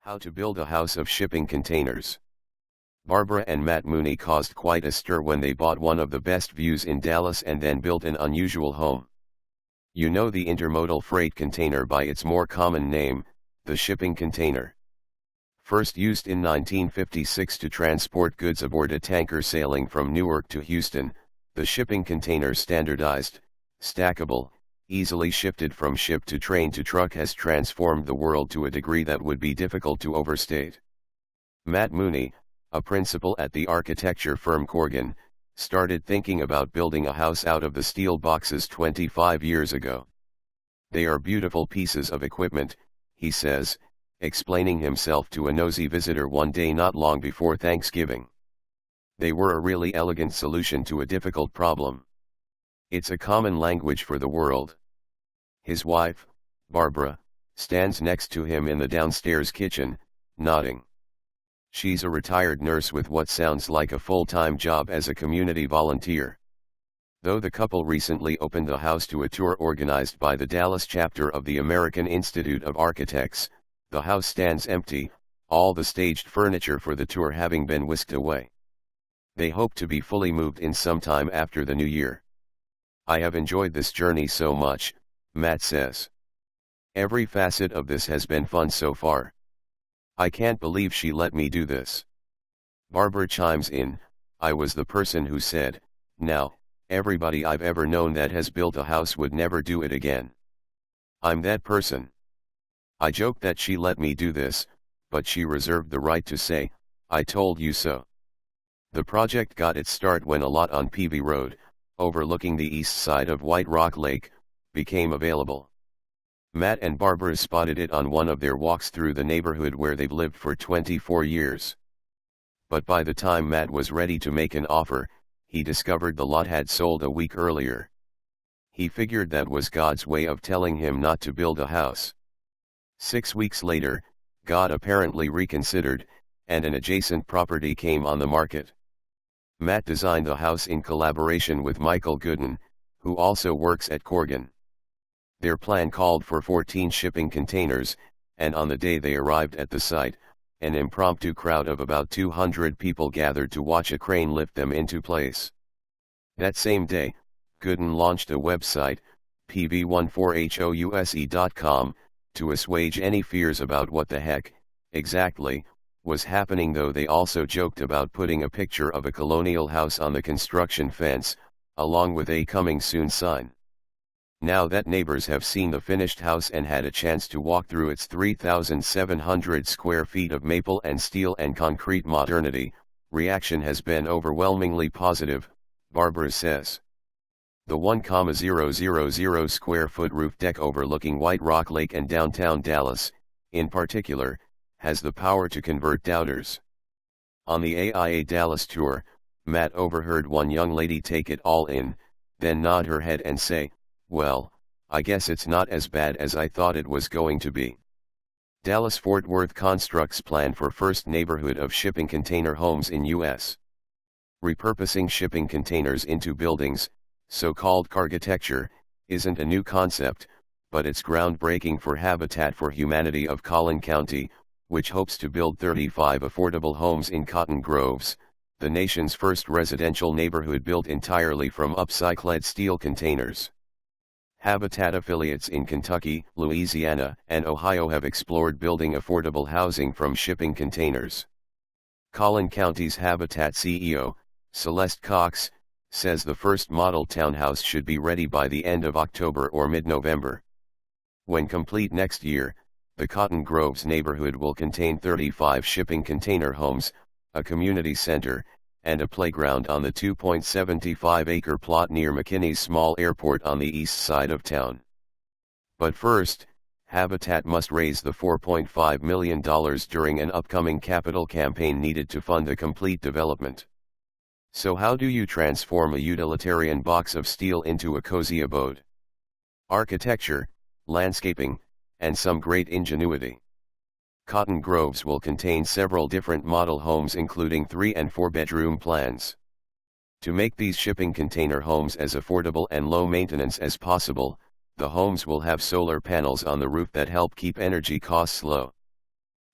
How to build a house of shipping containers. Barbara and Matt Mooney caused quite a stir when they bought one of the best views in Dallas and then built an unusual home. You know the intermodal freight container by its more common name, the shipping container. First used in 1956 to transport goods aboard a tanker sailing from Newark to Houston, the shipping container standardized, stackable, easily shifted from ship to train to truck has transformed the world to a degree that would be difficult to overstate. Matt Mooney, a principal at the architecture firm Corgan, started thinking about building a house out of the steel boxes 25 years ago. They are beautiful pieces of equipment, he says, explaining himself to a nosy visitor one day not long before Thanksgiving. They were a really elegant solution to a difficult problem. It's a common language for the world. His wife, Barbara, stands next to him in the downstairs kitchen, nodding. She's a retired nurse with what sounds like a full-time job as a community volunteer. Though the couple recently opened the house to a tour organized by the Dallas chapter of the American Institute of Architects, the house stands empty, all the staged furniture for the tour having been whisked away. They hope to be fully moved in sometime after the new year. I have enjoyed this journey so much, Matt says. Every facet of this has been fun so far. I can't believe she let me do this. Barbara chimes in, I was the person who said, now, everybody I've ever known that has built a house would never do it again. I'm that person. I joked that she let me do this, but she reserved the right to say, I told you so. The project got its start when a lot on Peavy Road, overlooking the east side of White Rock Lake, became available. Matt and Barbara spotted it on one of their walks through the neighborhood where they've lived for 24 years. But by the time Matt was ready to make an offer, he discovered the lot had sold a week earlier. He figured that was God's way of telling him not to build a house. 6 weeks later, God apparently reconsidered, and an adjacent property came on the market. Matt designed the house in collaboration with Michael Gooden, who also works at Corgan. Their plan called for 14 shipping containers, and on the day they arrived at the site, an impromptu crowd of about 200 people gathered to watch a crane lift them into place. That same day, Gooden launched a website, pv14house.com, to assuage any fears about what the heck, exactly, was happening, though they also joked about putting a picture of a colonial house on the construction fence, along with a coming soon sign. Now that neighbors have seen the finished house and had a chance to walk through its 3,700 square feet of maple and steel and concrete modernity, reaction has been overwhelmingly positive, Barbara says. The 1,000 square foot roof deck overlooking White Rock Lake and downtown Dallas, in particular, has the power to convert doubters. On the AIA Dallas tour, Matt overheard one young lady take it all in, then nod her head and say, well, I guess it's not as bad as I thought it was going to be. Dallas-Fort Worth constructs plan for first neighborhood of shipping container homes in U.S. Repurposing shipping containers into buildings, so-called cargotecture, isn't a new concept, but it's groundbreaking for Habitat for Humanity of Collin County, which hopes to build 35 affordable homes in Cotton Groves, the nation's first residential neighborhood built entirely from upcycled steel containers. Habitat affiliates in Kentucky, Louisiana, and Ohio have explored building affordable housing from shipping containers. Collin County's Habitat CEO, Celeste Cox, says the first model townhouse should be ready by the end of October or mid-November. When complete next year, the Cotton Groves neighborhood will contain 35 shipping container homes, a community center, and a playground on the 2.75-acre plot near Mckinney's small airport on the east side of town. But first, Habitat must raise the $4.5 million during an upcoming capital campaign needed to fund the complete development. So how do you transform a utilitarian box of steel into a cozy abode? Architecture, landscaping, and some great ingenuity. Cotton Groves will contain several different model homes including 3- and 4-bedroom plans. To make these shipping container homes as affordable and low maintenance as possible, the homes will have solar panels on the roof that help keep energy costs low.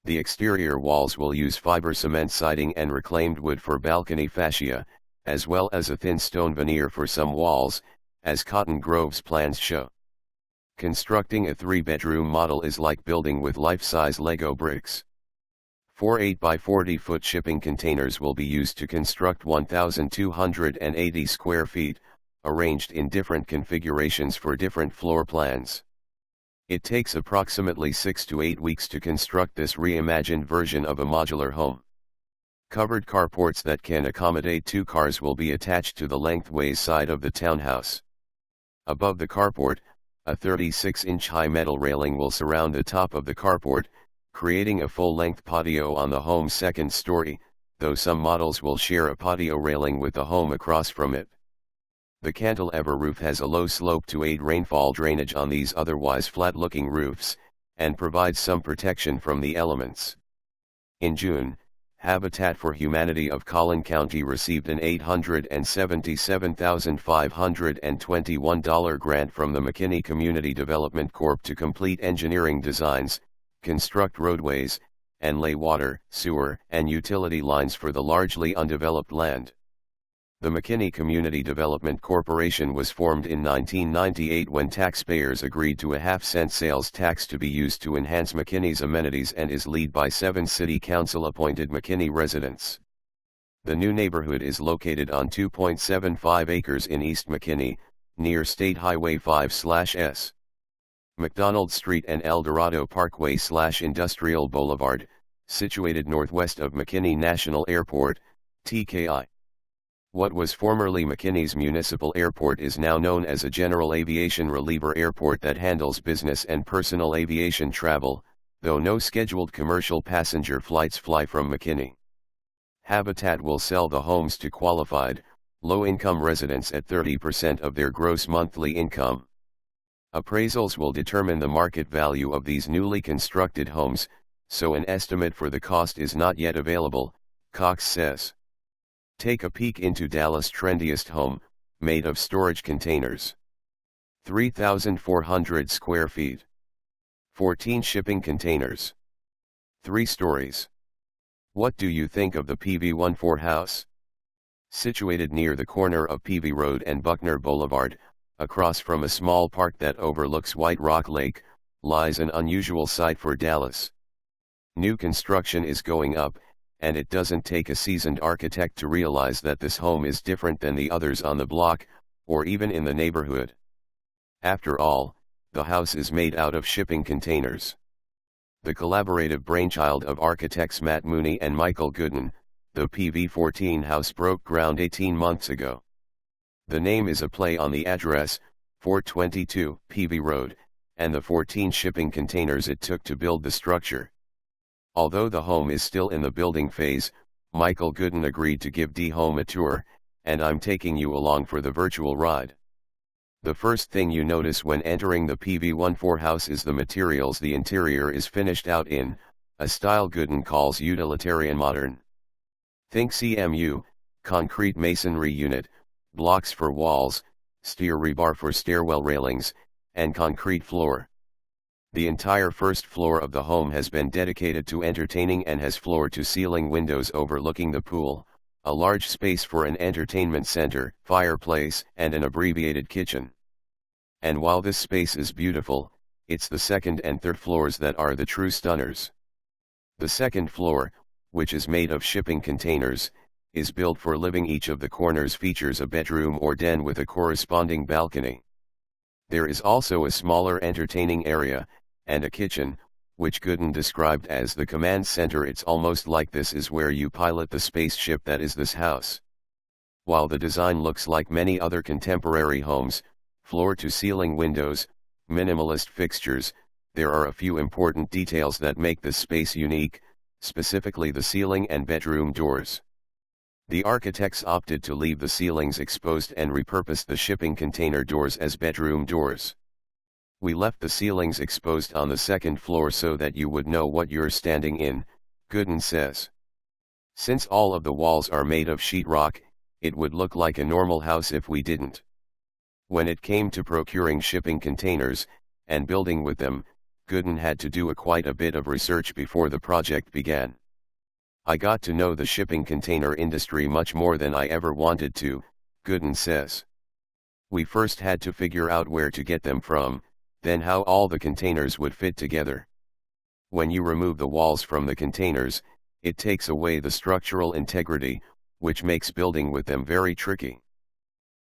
The exterior walls will use fiber cement siding and reclaimed wood for balcony fascia, as well as a thin stone veneer for some walls, as Cotton Grove's plans show. Constructing a 3-bedroom model is like building with life-size Lego bricks. 4 8x40-foot shipping containers will be used to construct 1,280 square feet, arranged in different configurations for different floor plans. It takes approximately 6 to 8 weeks to construct this reimagined version of a modular home. Covered carports that can accommodate 2 cars will be attached to the lengthways side of the townhouse. Above the carport, a 36-inch high metal railing will surround the top of the carport, creating a full-length patio on the home's second story, though some models will share a patio railing with the home across from it. The cantilever roof has a low slope to aid rainfall drainage on these otherwise flat-looking roofs, and provides some protection from the elements. In June, Habitat for Humanity of Collin County received an $877,521 grant from the Mckinney Community Development Corp to complete engineering designs, construct roadways, and lay water, sewer, and utility lines for the largely undeveloped land. The Mckinney Community Development Corporation was formed in 1998 when taxpayers agreed to a half-cent sales tax to be used to enhance McKinney's amenities and is led by 7 city council-appointed McKinney residents. The new neighborhood is located on 2.75 acres in East McKinney, near State Highway 5/S. McDonald Street and El Dorado Parkway/Industrial Boulevard, situated northwest of McKinney National Airport, TKI. What was formerly McKinney's municipal airport is now known as a general aviation reliever airport that handles business and personal aviation travel, though no scheduled commercial passenger flights fly from McKinney. Habitat will sell the homes to qualified, low-income residents at 30% of their gross monthly income. Appraisals will determine the market value of these newly constructed homes, so an estimate for the cost is not yet available, Cox says. Take a peek into Dallas' trendiest home, made of storage containers. 3,400 square feet. 14 shipping containers. 3 stories. What do you think of the PV14 house? Situated near the corner of PV Road and Buckner Boulevard, across from a small park that overlooks White Rock Lake, lies an unusual site for Dallas. New construction is going up, and it doesn't take a seasoned architect to realize that this home is different than the others on the block, or even in the neighborhood. After all, the house is made out of shipping containers. The collaborative brainchild of architects Matt Mooney and Michael Gooden, the PV14 house broke ground 18 months ago. The name is a play on the address, 422 PV Road, and the 14 shipping containers it took to build the structure. Although the home is still in the building phase, Michael Gooden agreed to give the home a tour, and I'm taking you along for the virtual ride. The first thing you notice when entering the PV14 house is the materials the interior is finished out in, a style Gooden calls utilitarian modern. Think CMU, concrete masonry unit, blocks for walls, steer rebar for stairwell railings, and concrete floor. The entire first floor of the home has been dedicated to entertaining and has floor-to-ceiling windows overlooking the pool, a large space for an entertainment center, fireplace, and an abbreviated kitchen. And while this space is beautiful, it's the second and third floors that are the true stunners. The second floor, which is made of shipping containers, is built for living. Each of the corners features a bedroom or den with a corresponding balcony. There is also a smaller entertaining area, and a kitchen, which Gooden described as the command center. It's almost like this is where you pilot the spaceship that is this house. While the design looks like many other contemporary homes, floor-to-ceiling windows, minimalist fixtures, there are a few important details that make this space unique, specifically the ceiling and bedroom doors. The architects opted to leave the ceilings exposed and repurposed the shipping container doors as bedroom doors. We left the ceilings exposed on the second floor so that you would know what you're standing in, Gooden says. Since all of the walls are made of sheetrock, it would look like a normal house if we didn't. When it came to procuring shipping containers, and building with them, Gooden had to do quite a bit of research before the project began. I got to know the shipping container industry much more than I ever wanted to, Gooden says. We first had to figure out where to get them from, then how all the containers would fit together. When you remove the walls from the containers, it takes away the structural integrity, which makes building with them very tricky.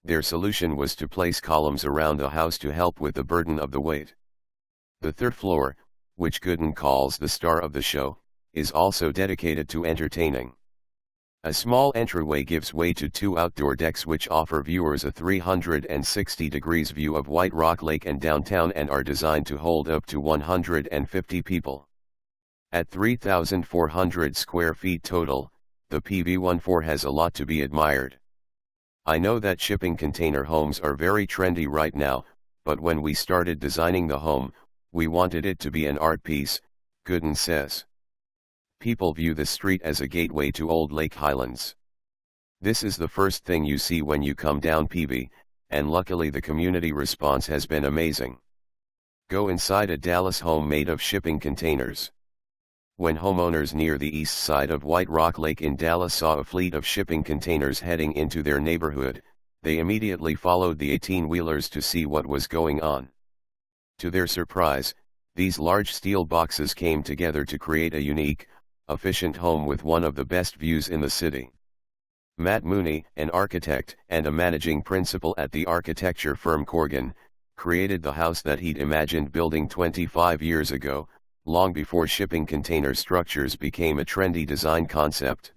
Their solution was to place columns around the house to help with the burden of the weight. The third floor, which Gooden calls the star of the show, is also dedicated to entertaining. A small entryway gives way to two outdoor decks which offer viewers a 360 degrees view of White Rock Lake and downtown and are designed to hold up to 150 people. At 3,400 square feet total, the PV-14 has a lot to be admired. I know that shipping container homes are very trendy right now, but when we started designing the home, we wanted it to be an art piece, Gooden says. People view the street as a gateway to Old Lake Highlands. This is the first thing you see when you come down PV, and luckily the community response has been amazing. Go inside a Dallas home made of shipping containers. When homeowners near the east side of White Rock Lake in Dallas saw a fleet of shipping containers heading into their neighborhood, they immediately followed the 18-wheelers to see what was going on. To their surprise, these large steel boxes came together to create a unique, efficient home with one of the best views in the city. Matt Mooney, an architect and a managing principal at the architecture firm Corgan, created the house that he'd imagined building 25 years ago, long before shipping container structures became a trendy design concept.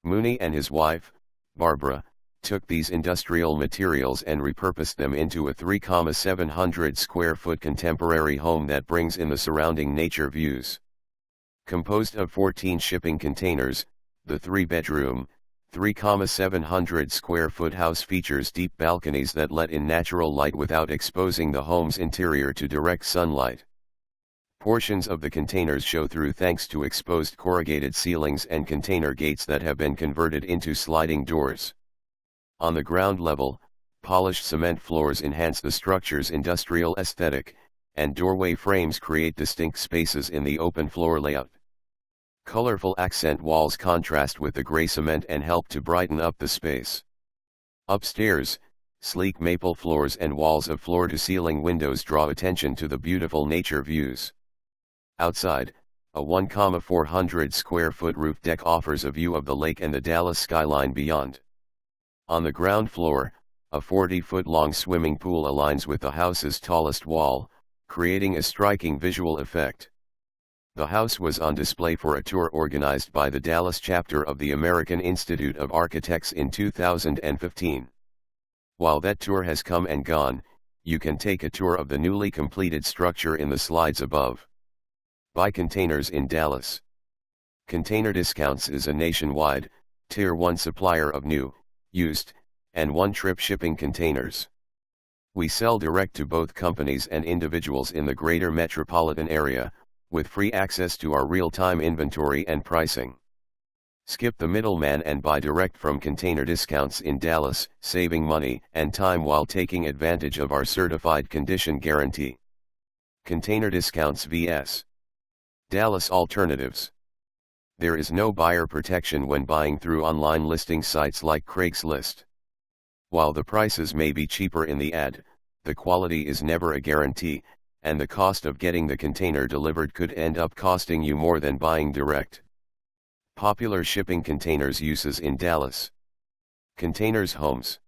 Mooney and his wife, Barbara, took these industrial materials and repurposed them into a 3,700 square foot contemporary home that brings in the surrounding nature views. Composed of 14 shipping containers, the 3-bedroom, 3,700 square foot house features deep balconies that let in natural light without exposing the home's interior to direct sunlight. Portions of the containers show through thanks to exposed corrugated ceilings and container gates that have been converted into sliding doors. On the ground level, polished cement floors enhance the structure's industrial aesthetic, and doorway frames create distinct spaces in the open floor layout. Colorful accent walls contrast with the gray cement and help to brighten up the space. Upstairs, sleek maple floors and walls of floor-to-ceiling windows draw attention to the beautiful nature views. Outside, a 1,400 square foot roof deck offers a view of the lake and the Dallas skyline beyond. On the ground floor, a 40-foot-long swimming pool aligns with the house's tallest wall, creating a striking visual effect. The house was on display for a tour organized by the Dallas chapter of the American Institute of Architects in 2015. While that tour has come and gone, you can take a tour of the newly completed structure in the slides above. Buy containers in Dallas. Container Discounts is a nationwide, Tier 1 supplier of new, used, and one-trip shipping containers. We sell direct to both companies and individuals in the greater metropolitan area, with free access to our real-time inventory and pricing. Skip the middleman and buy direct from Container Discounts in Dallas, saving money and time while taking advantage of our certified condition guarantee. Container Discounts vs. Dallas Alternatives. There is no buyer protection when buying through online listing sites like Craigslist. While the prices may be cheaper in the ad, the quality is never a guarantee, and the cost of getting the container delivered could end up costing you more than buying direct. Popular shipping containers uses in Dallas. Containers Homes.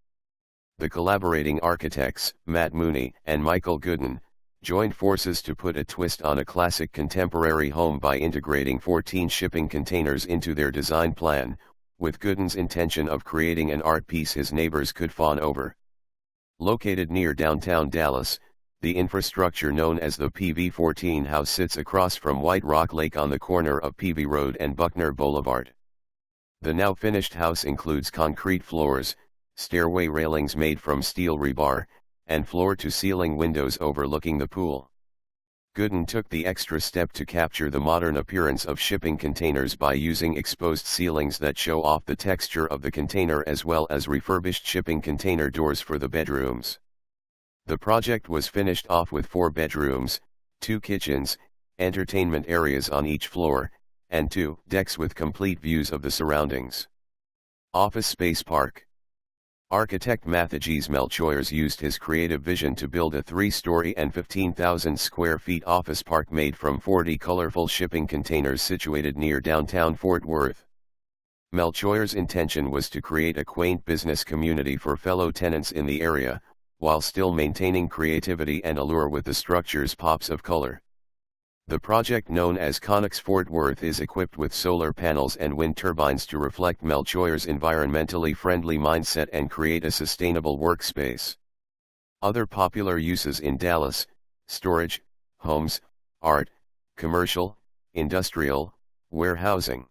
The collaborating architects, Matt Mooney and Michael Gooden, joined forces to put a twist on a classic contemporary home by integrating 14 shipping containers into their design plan, with Gooden's intention of creating an art piece his neighbors could fawn over. Located near downtown Dallas, the infrastructure known as the PV-14 house sits across from White Rock Lake on the corner of PV Road and Buckner Boulevard. The now finished house includes concrete floors, stairway railings made from steel rebar, and floor-to-ceiling windows overlooking the pool. Gooden took the extra step to capture the modern appearance of shipping containers by using exposed ceilings that show off the texture of the container as well as refurbished shipping container doors for the bedrooms. The project was finished off with 4 bedrooms, 2 kitchens, entertainment areas on each floor, and 2 decks with complete views of the surroundings. Office Space Park. Architect Matthijs Melchiors used his creative vision to build a 3-story and 15,000 square feet office park made from 40 colorful shipping containers situated near downtown Fort Worth. Melchiors' intention was to create a quaint business community for fellow tenants in the area, while still maintaining creativity and allure with the structure's pops of color. The project, known as Connex Fort Worth, is equipped with solar panels and wind turbines to reflect Melchior's environmentally friendly mindset and create a sustainable workspace. Other popular uses in Dallas: storage, homes, art, commercial, industrial, warehousing.